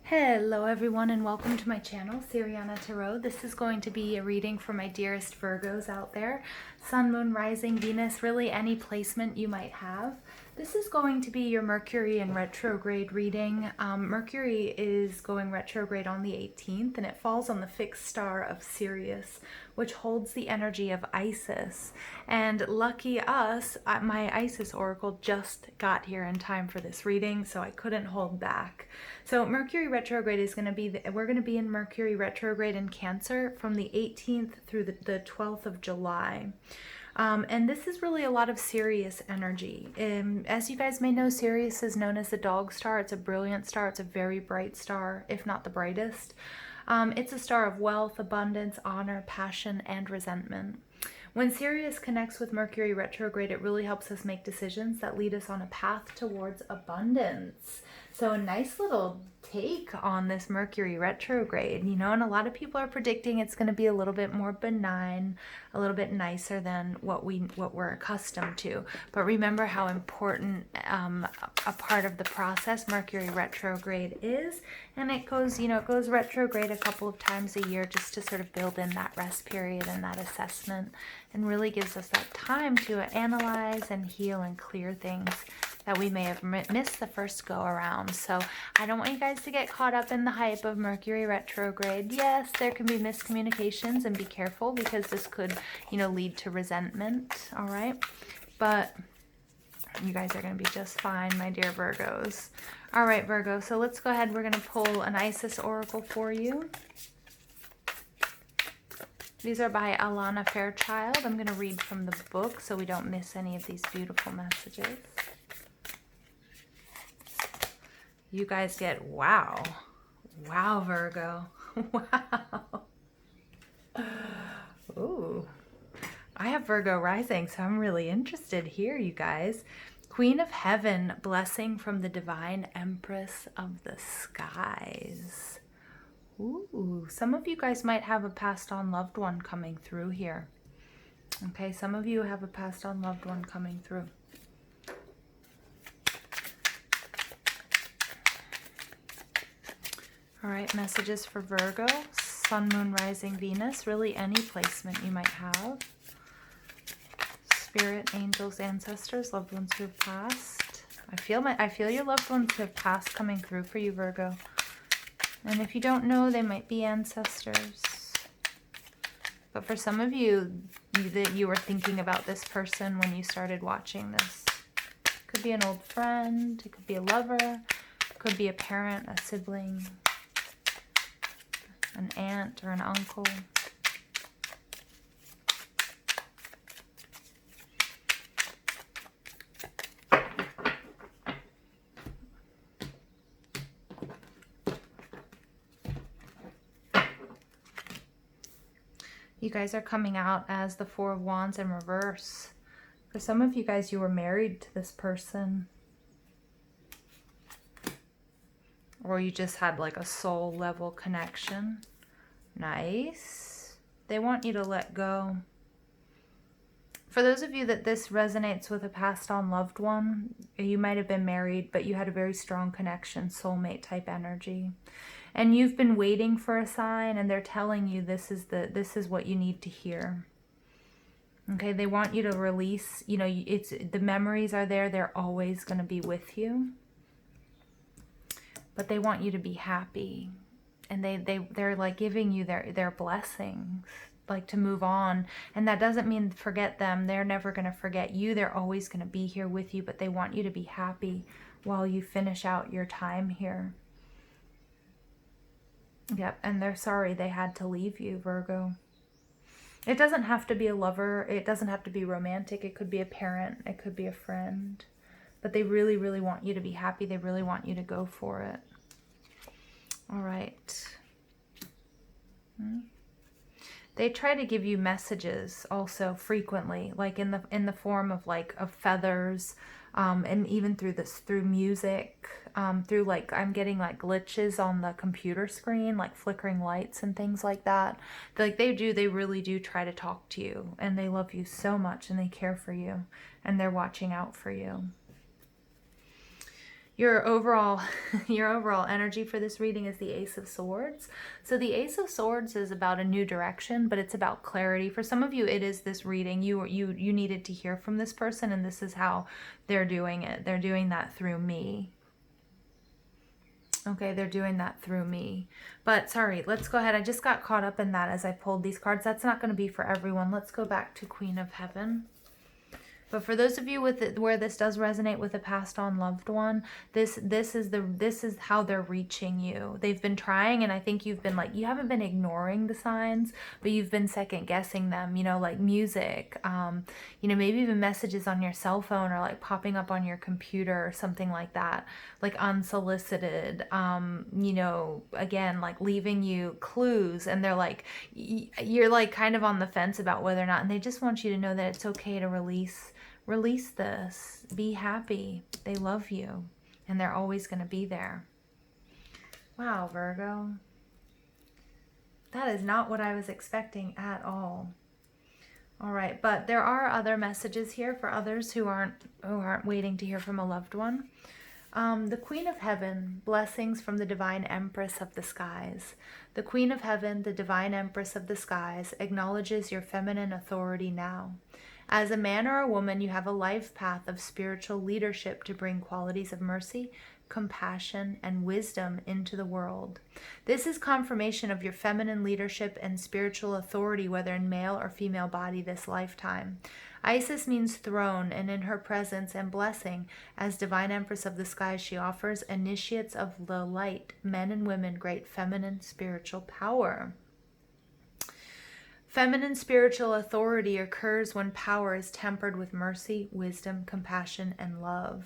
Hello everyone and welcome to my channel, Siriana Tarot. This is going to be a reading for my dearest Virgos out there. Sun, Moon, Rising, Venus, really any placement you might have. This is going to be your Mercury in retrograde reading. Mercury is going retrograde on the 18th and it falls on the fixed star of Sirius, which holds the energy of Isis. And lucky us, my Isis oracle just got here in time for this reading, so I couldn't hold back. So Mercury retrograde is going to be, we're going to be in Mercury retrograde in Cancer from the 18th through the 12th of July. And this is really a lot of Sirius energy. As you guys may know, Sirius is known as the dog star. It's a brilliant star. It's a very bright star, if not the brightest. It's a star of wealth, abundance, honor, passion, and resentment. When Sirius connects with Mercury retrograde, it really helps us make decisions that lead us on a path towards abundance. So a nice little take on this Mercury retrograde, you know, and a lot of people are predicting it's going to be a little bit more benign, a little bit nicer than what we're accustomed to. But remember how important a part of the process Mercury retrograde is, and it goes, you know, it goes retrograde a couple of times a year just to sort of build in that rest period and that assessment, and really gives us that time to analyze and heal and clear things that we may have missed the first go around. So I don't want you guys to get caught up in the hype of Mercury retrograde. Yes, there can be miscommunications, and be careful because this could, you know, lead to resentment, all right? But you guys are going to be just fine, my dear Virgos. All right, Virgo, so let's go ahead. We're going to pull an Isis oracle for you. These are by Alana Fairchild. I'm going to read from the book so we don't miss any of these beautiful messages. You guys get wow. Wow, Virgo. Wow. Ooh. I have Virgo rising, so I'm really interested here, you guys. Queen of Heaven, blessing from the divine Empress of the skies. Ooh, some of you guys might have a passed on loved one coming through here. Okay, some of you have a passed on loved one coming through. All right, messages for Virgo, Sun, Moon, Rising, Venus, really any placement you might have. Spirit, angels, ancestors, loved ones who have passed. I feel your loved ones who have passed coming through for you, Virgo. And if you don't know, they might be ancestors. But for some of you, that you were thinking about this person when you started watching this. It could be an old friend, it could be a lover, it could be a parent, a sibling, an aunt or an uncle. You guys are coming out as the Four of Wands in reverse. For some of you guys, you were married to this person. Or you just had like a soul level connection. Nice. They want you to let go. For those of you that this resonates with a passed on loved one, you might have been married, but you had a very strong connection, soulmate type energy. And you've been waiting for a sign, and they're telling you this is what you need to hear. Okay, they want you to release, you know, the memories are there, they're always going to be with you. But they want you to be happy, and they're like giving you their blessings, like to move on. And that doesn't mean forget them. They're never going to forget you. They're always going to be here with you, but they want you to be happy while you finish out your time here. Yep, and they're sorry they had to leave you, Virgo. It doesn't have to be a lover. It doesn't have to be romantic. It could be a parent. It could be a friend. But they really, really want you to be happy. They really want you to go for it. All right. They try to give you messages also frequently, like in the form of of feathers, and even through music, through like I'm getting like glitches on the computer screen, like flickering lights and things like that. Like they really do try to talk to you, and they love you so much, and they care for you, and they're watching out for you. Your overall your overall energy for this reading is the Ace of Swords. So the Ace of Swords is about a new direction, but it's about clarity. For some of you, it is this reading. You needed to hear from this person, and this is how they're doing it. They're doing that through me. Okay, they're doing that through me. But sorry, let's go ahead. I just got caught up in that as I pulled these cards. That's not going to be for everyone. Let's go back to Queen of Heaven. But for those of you with it, where this does resonate with a passed on loved one, this is how they're reaching you. They've been trying, and I think you've been like, you haven't been ignoring the signs, but you've been second guessing them, you know, like music, you know, maybe even messages on your cell phone or like popping up on your computer or something like that, like unsolicited, you know, again, like leaving you clues, and they're like, you're like kind of on the fence about whether or not, and they just want you to know that it's okay to release this. Be happy. They love you, and they're always going to be there. Wow, Virgo. That is not what I was expecting at all. All right, but there are other messages here for others who aren't waiting to hear from a loved one. The Queen of Heaven, blessings from the Divine Empress of the Skies. The Queen of Heaven, the Divine Empress of the Skies, acknowledges your feminine authority now. As a man or a woman, you have a life path of spiritual leadership to bring qualities of mercy, compassion, and wisdom into the world. This is confirmation of your feminine leadership and spiritual authority, whether in male or female body this lifetime. Isis means throne, and in her presence and blessing, as Divine Empress of the Skies, she offers initiates of the light, men and women, great feminine spiritual power. Feminine spiritual authority occurs when power is tempered with mercy, wisdom, compassion, and love.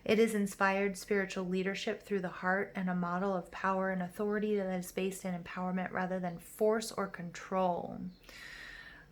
It is inspired spiritual leadership through the heart and a model of power and authority that is based in empowerment rather than force or control.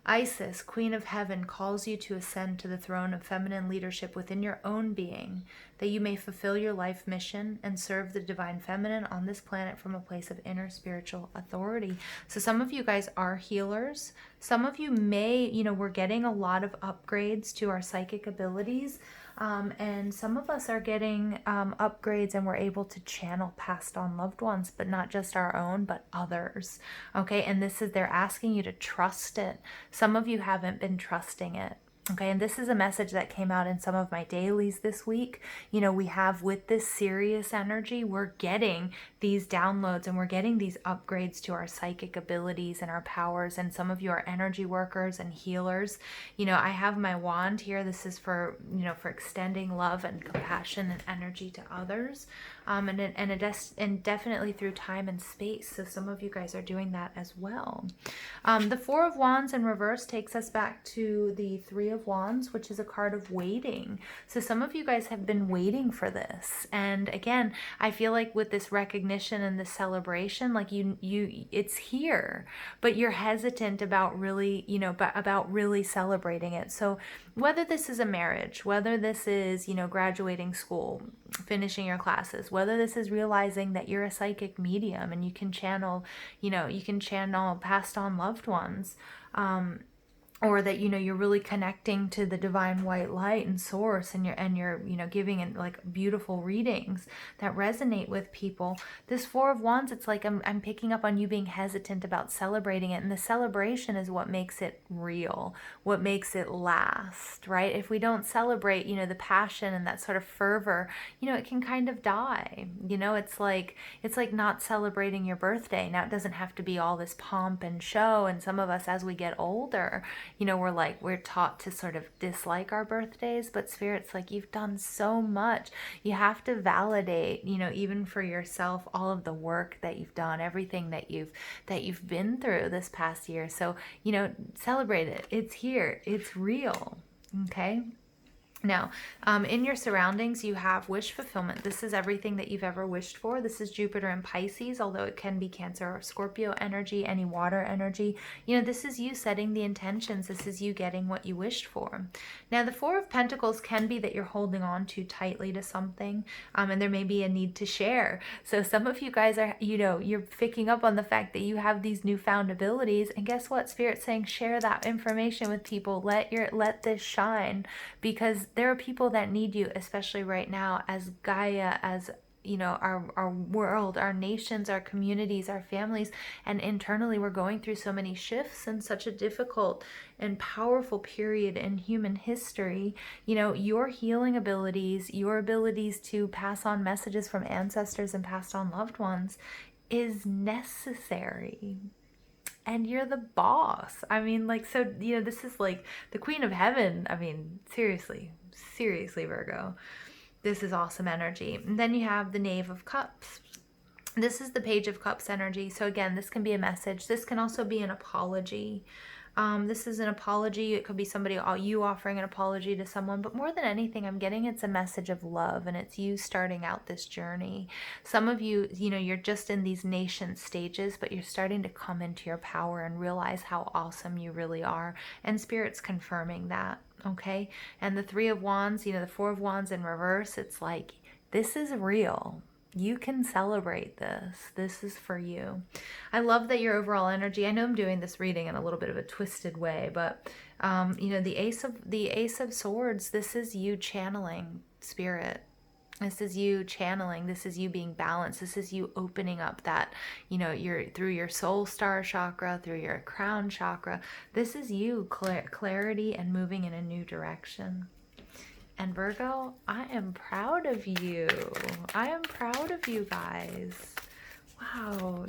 Isis, Queen of Heaven, calls you to ascend to the throne of feminine leadership within your own being, that you may fulfill your life mission and serve the divine feminine on this planet from a place of inner spiritual authority. So some of you guys are healers. Some of you may, you know, we're getting a lot of upgrades to our psychic abilities. And some of us are getting upgrades, and we're able to channel passed on loved ones, but not just our own, but others. Okay, and this is, they're asking you to trust it. Some of you haven't been trusting it. Okay, and this is a message that came out in some of my dailies this week. You know, we have, with this serious energy, we're getting these downloads and we're getting these upgrades to our psychic abilities and our powers. And some of you are energy workers and healers. You know, I have my wand here. This is for, you know, for extending love and compassion and energy to others. And definitely through time and space. So some of you guys are doing that as well. The Four of Wands in reverse takes us back to the Three of Wands, which is a card of waiting. So some of you guys have been waiting for this. And again, I feel like with this recognition and this celebration, like it's here, but you're hesitant about really, you know, about really celebrating it. So whether this is a marriage, whether this is, you know, graduating school, finishing your classes, whether this is realizing that you're a psychic medium and you can channel, you know, you can channel passed on loved ones, or that, you know, you're really connecting to the divine white light and source, and you're you know, giving it like beautiful readings that resonate with people. This Four of Wands, it's like I'm picking up on you being hesitant about celebrating it, and the celebration is what makes it real, what makes it last, right? If we don't celebrate, you know, the passion and that sort of fervor, you know, it can kind of die. You know, it's like not celebrating your birthday. Now, it doesn't have to be all this pomp and show, and some of us, as we get older, you know, we're taught to sort of dislike our birthdays, but Spirit's like, you've done so much. You have to validate, you know, even for yourself, all of the work that you've done, everything that you've been through this past year. So, you know, celebrate it. It's here. It's real. Okay. Now, in your surroundings, you have wish fulfillment. This is everything that you've ever wished for. This is Jupiter and Pisces, although it can be Cancer or Scorpio energy, any water energy. You know, this is you setting the intentions. This is you getting what you wished for. Now, the Four of Pentacles can be that you're holding on too tightly to something, and there may be a need to share. So some of you guys are, you know, you're picking up on the fact that you have these newfound abilities, and guess what? Spirit's saying share that information with people. Let this shine, because there are people that need you, especially right now, as Gaia, as our world, our nations, our communities, our families, and internally we're going through so many shifts and such a difficult and powerful period in human history. Your healing abilities, your abilities to pass on messages from ancestors and passed on loved ones is necessary. And you're the boss. I mean, this is like the Queen of Heaven. I mean, seriously, Virgo. This is awesome energy. And then you have the Knave of Cups. This is the Page of Cups energy. So again, this can be a message. This can also be an apology. This is an apology. It could be you offering an apology to someone, but more than anything, I'm getting it's a message of love, and it's you starting out this journey. Some of you, you're just in these nation stages, but you're starting to come into your power and realize how awesome you really are. And Spirit's confirming that. Okay. And the Three of Wands, the Four of Wands in reverse, it's like, this is real. You can celebrate this. This is for you. I love that your overall energy, I know I'm doing this reading in a little bit of a twisted way, but the Ace of Swords, this is you channeling Spirit. This is you channeling. This is you being balanced. This is you opening up that, you're through your soul star chakra, through your crown chakra. This is you clarity and moving in a new direction. And Virgo, I am proud of you. I am proud of you guys. Wow,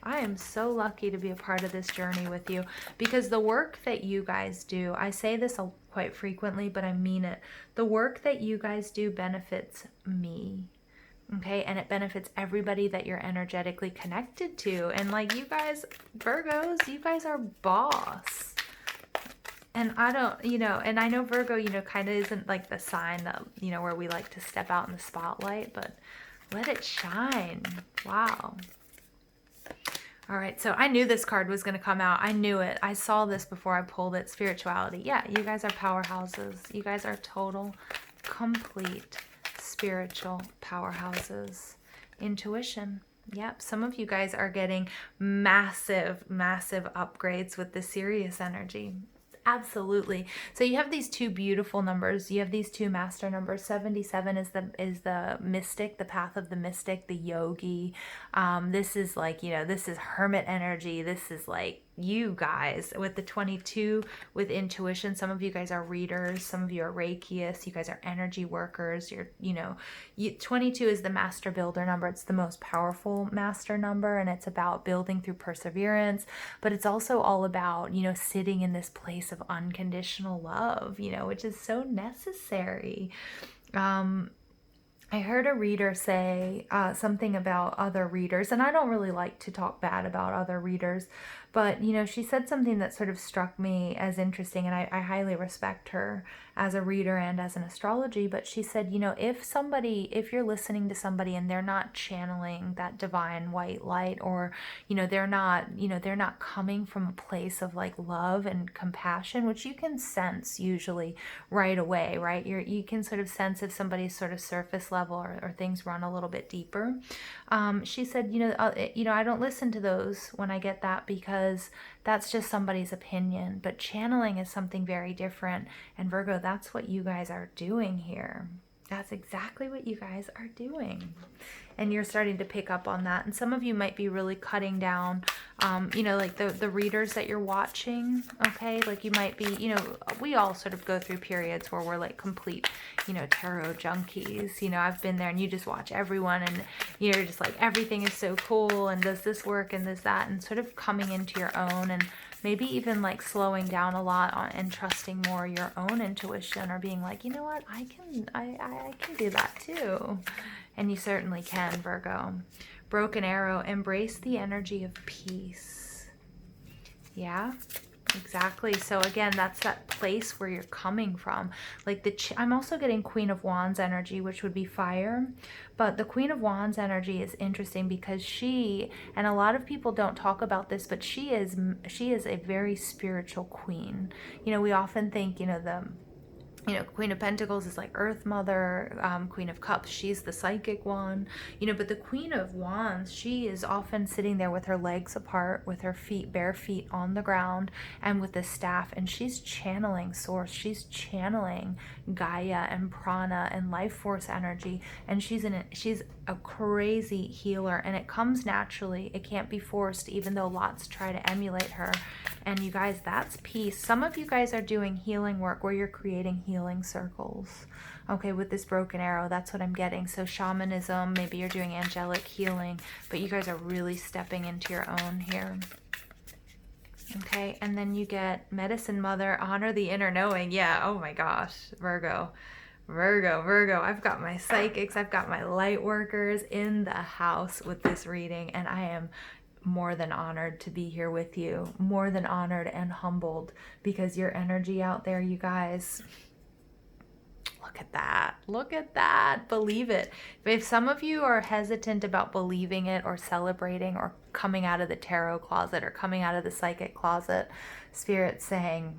I am so lucky to be a part of this journey with you, because the work that you guys do, I say this quite frequently, but I mean it. The work that you guys do benefits me. Okay, and it benefits everybody that you're energetically connected to. And like you guys, Virgos, you guys are boss. And I don't, and I know Virgo, kind of isn't like the sign that, where we like to step out in the spotlight, but let it shine. Wow. All right. So I knew this card was going to come out. I knew it. I saw this before I pulled it. Spirituality. Yeah. You guys are powerhouses. You guys are total, complete spiritual powerhouses. Intuition. Yep. Some of you guys are getting massive, massive upgrades with the Sirius energy. Absolutely. So you have these two beautiful numbers. You have these two master numbers. 77 is the mystic, the path of the mystic, the yogi. This is like, this is hermit energy. This is like you guys with the 22 with intuition. Some of you guys are readers. Some of you are Reikiists. You guys are energy workers. 22 is the master builder number. It's the most powerful master number, and it's about building through perseverance, but it's also all about, sitting in this place of unconditional love, which is so necessary. I heard a reader say something about other readers, and I don't really like to talk bad about other readers, but, she said something that sort of struck me as interesting, and I highly respect her as a reader and as an astrology, but she said, if you're listening to somebody and they're not channeling that divine white light, or, they're not coming from a place of like love and compassion, which you can sense usually right away, right? You can sort of sense if somebody's sort of surface level or things run a little bit deeper. She said, I don't listen to those when I get that, because that's just somebody's opinion, but channeling is something very different. And Virgo, that's what you guys are doing here. That's exactly what you guys are doing. And you're starting to pick up on that. And some of you might be really cutting down, like the readers that you're watching, okay? Like you might be, we all sort of go through periods where we're like complete, tarot junkies. I've been there, and you just watch everyone, and you're just like, everything is so cool, and does this work, and does that, and sort of coming into your own, and maybe even like slowing down a lot and trusting more your own intuition, or being like, what, I can do that too. And you certainly can, Virgo. Broken Arrow, embrace the energy of peace. Yeah, exactly. So again, that's that place where you're coming from. Like I'm also getting Queen of Wands energy, which would be fire. But the Queen of Wands energy is interesting because and a lot of people don't talk about this, but she is a very spiritual queen. We often think, You know, Queen of Pentacles is like Earth Mother. Queen of Cups, she's the psychic one. You know, but the Queen of Wands, she is often sitting there with her legs apart, with her feet, bare feet on the ground, and with the staff, and she's channeling Source. She's channeling Gaia and Prana and life force energy, and she's a crazy healer, and it comes naturally. It can't be forced, even though lots try to emulate her. And you guys, that's peace. Some of you guys are doing healing work where you're creating healing circles. Okay, with this broken arrow, that's what I'm getting. So shamanism, maybe you're doing angelic healing, but you guys are really stepping into your own here. Okay, and then you get Medicine Mother, honor the inner knowing. Yeah, oh my gosh, Virgo. Virgo. I've got my psychics, I've got my light workers in the house with this reading, and I am more than honored to be here with you, more than honored and humbled, because your energy out there, you guys, look at that, believe it. If some of you are hesitant about believing it or celebrating or coming out of the tarot closet or coming out of the psychic closet, Spirit's saying,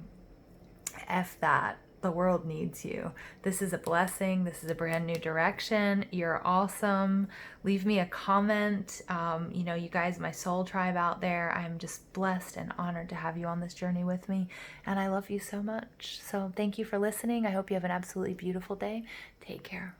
F that. The world needs you. This is a blessing. This is a brand new direction. You're awesome. Leave me a comment. You know, you guys, my soul tribe out there, I'm just blessed and honored to have you on this journey with me. And I love you so much. So thank you for listening. I hope you have an absolutely beautiful day. Take care.